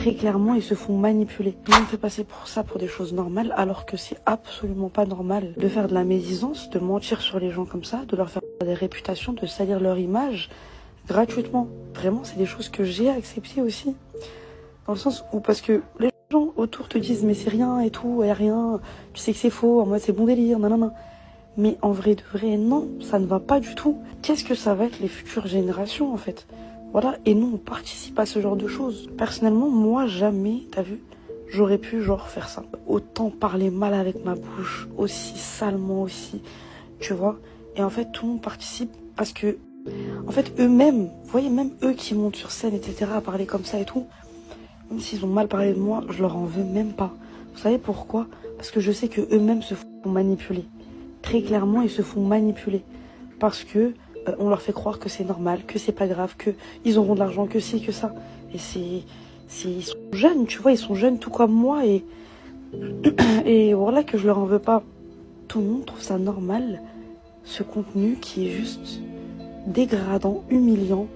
Très clairement, ils se font manipuler. Ils ont fait passer pour ça pour des choses normales, alors que c'est absolument pas normal de faire de la médisance, de mentir sur les gens comme ça, de leur faire des réputations, de salir leur image gratuitement. Vraiment, c'est des choses que j'ai acceptées aussi. Dans le sens où, parce que les gens autour te disent, mais c'est rien et tout, y a rien, tu sais que c'est faux, en mode c'est bon délire, nanana. Mais en vrai de vrai, non, ça ne va pas du tout. Qu'est-ce que ça va être les futures générations, en fait? Voilà, et nous, on participe à ce genre de choses. Personnellement, moi, jamais, t'as vu, j'aurais pu, genre, faire ça. Autant parler mal avec ma bouche, aussi salement aussi, tu vois. Et en fait, tout le monde participe parce que, en fait, eux-mêmes, vous voyez, même eux qui montent sur scène, etc., à parler comme ça et tout, même s'ils ont mal parlé de moi, je leur en veux même pas. Vous savez pourquoi? Parce que je sais que eux-mêmes se font manipuler. Très clairement, ils se font manipuler. Parce que on leur fait croire que c'est normal, que c'est pas grave, que ils auront de l'argent, que c'est que ça. Et ils sont jeunes, tu vois, ils sont jeunes tout comme moi et voilà que je leur en veux pas. Tout le monde trouve ça normal, ce contenu qui est juste dégradant, humiliant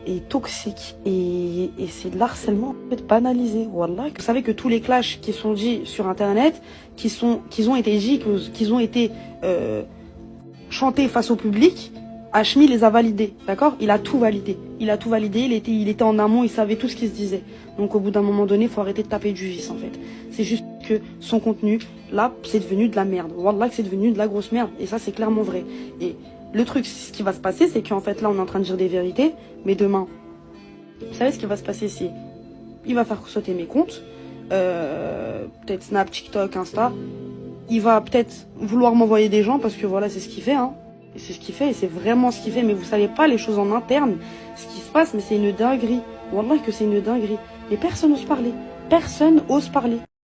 et toxique. Et c'est de l'harcèlement en fait, banalisé. Wallah. Vous savez que tous les clashs qui sont dits sur internet, qui ont été dits, qu'ils ont été chantés face au public, Hashmi les a validés, d'accord? Il a tout validé. Il a tout validé, il était en amont, il savait tout ce qui se disait. Donc au bout d'un moment donné, il faut arrêter de taper du vice en fait. C'est juste que son contenu, là, c'est devenu de la merde. Wallah que c'est devenu de la grosse merde. Et ça, c'est clairement vrai. Et le truc, ce qui va se passer, c'est qu'en fait là, on est en train de dire des vérités, mais demain, vous savez ce qui va se passer, c'est il va faire sauter mes comptes, peut-être Snap, TikTok, Insta. Il va peut-être vouloir m'envoyer des gens parce que voilà, c'est ce qu'il fait, hein. Et c'est ce qu'il fait et c'est vraiment ce qu'il fait. Mais vous savez pas les choses en interne, ce qui se passe, mais c'est une dinguerie. Wallah que c'est une dinguerie. Et personne n'ose parler. Personne ose parler.